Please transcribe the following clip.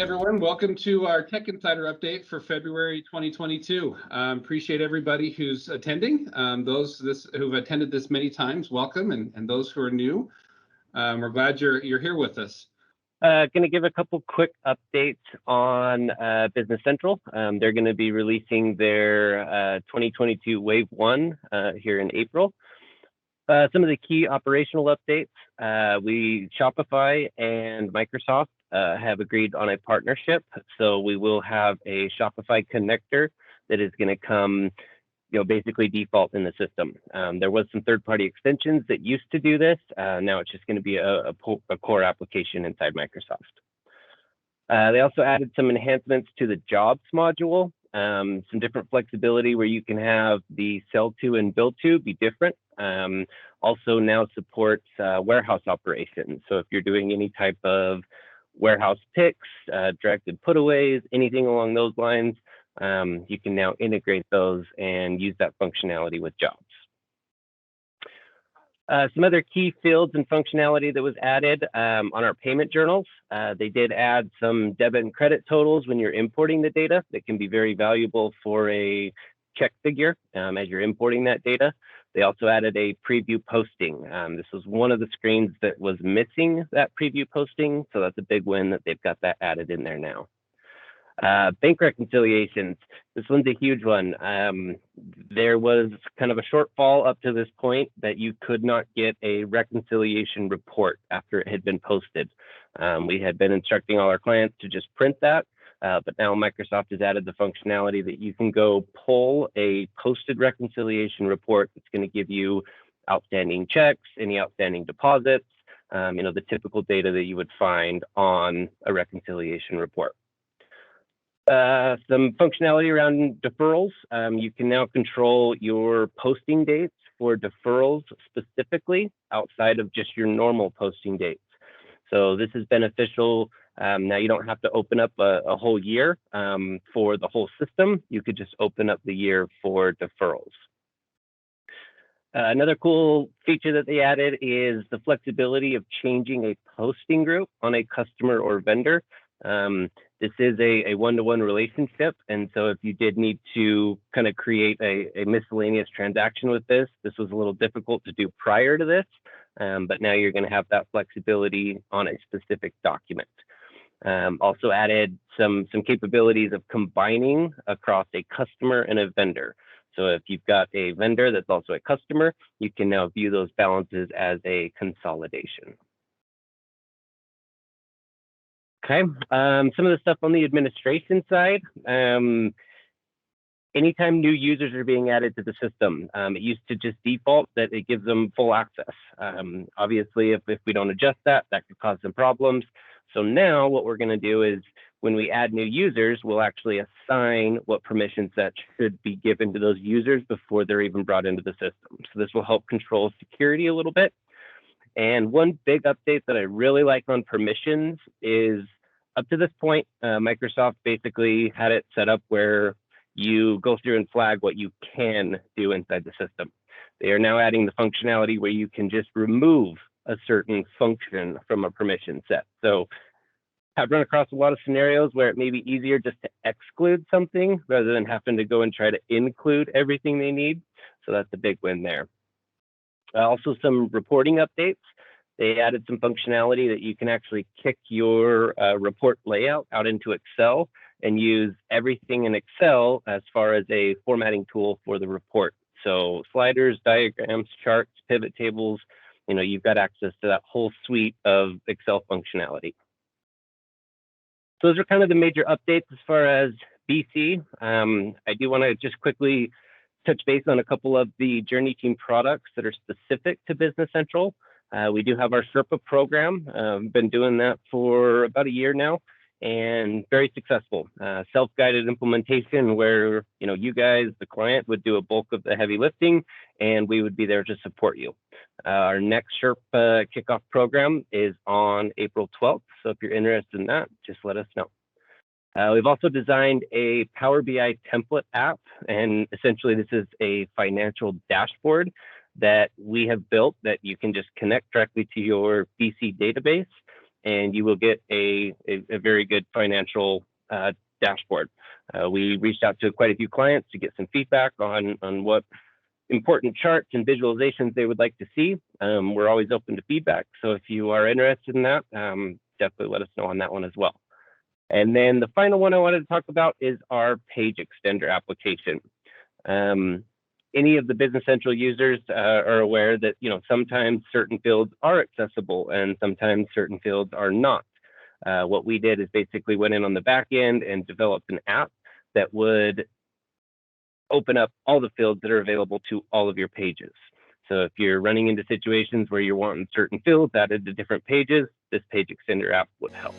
everyone. Welcome to our Tech Insider update for February 2022. Appreciate everybody who's attending. Those who've attended this many times, welcome, and those who are new, we're glad you're here with us. Going to give a couple quick updates on Business Central. They're going to be releasing their 2022 Wave 1 here in April. Some of the key operational updates, Shopify and Microsoft have agreed on a partnership. So we will have a Shopify connector that is going to come, basically default in the system. There was some third-party extensions that used to do this. Now it's just going to be a core application inside Microsoft. They also added some enhancements to the jobs module, some different flexibility where you can have the sell to and build to be different. Also now supports warehouse operations. So if you're doing any type of warehouse picks, directed putaways, anything along those lines, you can now integrate those and use that functionality with jobs. Some other key fields and functionality that was added on our payment journals. They did add some debit and credit totals when you're importing the data that can be very valuable for a check figure as you're importing that data. They also added a preview posting. This was one of the screens that was missing that preview posting, so that's a big win that they've got that added in there now. Bank reconciliations. This one's a huge one. There was kind of a shortfall up to this point that you could not get a reconciliation report after it had been posted. We had been instructing all our clients to just print that, but now Microsoft has added the functionality that you can go pull a posted reconciliation report. It's going to give you outstanding checks, any outstanding deposits, the typical data that you would find on a reconciliation report. Some functionality around deferrals. You can now control your posting dates for deferrals specifically outside of just your normal posting dates. So this is beneficial. Now you don't have to open up a whole year for the whole system. You could just open up the year for deferrals. Another cool feature that they added is the flexibility of changing a posting group on a customer or vendor. This is a one-to-one relationship, and so if you did need to kind of create a miscellaneous transaction with this was a little difficult to do prior to this, but now you're going to have that flexibility on a specific document. Also added some capabilities of combining across a customer and a vendor. So if you've got a vendor that's also a customer, you can now view those balances as a consolidation. Okay, some of the stuff on the administration side. Anytime new users are being added to the system, it used to just default that it gives them full access. Obviously, if we don't adjust that could cause some problems. So now what we're going to do is when we add new users, we'll actually assign what permissions that should be given to those users before they're even brought into the system. So this will help control security a little bit. And one big update that I really like on permissions is up to this point, Microsoft basically had it set up where you go through and flag what you can do inside the system. They are now adding the functionality where you can just remove a certain function from a permission set. So I've run across a lot of scenarios where it may be easier just to exclude something rather than having to go and try to include everything they need. So that's a big win there. Also some reporting updates. They added some functionality that you can actually kick your report layout out into Excel and use everything in Excel as far as a formatting tool for the report. So sliders, diagrams, charts, pivot tables, you've got access to that whole suite of Excel functionality. So those are kind of the major updates as far as BC. I do want to just quickly touch base on a couple of the JourneyTEAM products that are specific to Business Central. We do have our Sherpa program. Been doing that for about a year now and very successful. Self-guided implementation where you guys, the client, would do a bulk of the heavy lifting and we would be there to support you. Our next Sherpa kickoff program is on April 12th. So if you're interested in that, just let us know. We've also designed a Power BI template app, and essentially this is a financial dashboard that we have built that you can just connect directly to your BC database and you will get a very good financial dashboard. We reached out to quite a few clients to get some feedback on what important charts and visualizations they would like to see. We're always open to feedback, so if you are interested in that, definitely let us know on that one as well. And then the final one I wanted to talk about is our page extender application. Any of the Business Central users are aware that sometimes certain fields are accessible and sometimes certain fields are not. What we did is basically went in on the back end and developed an app that would open up all the fields that are available to all of your pages. So if you're running into situations where you're wanting certain fields added to different pages, this page extender app would help.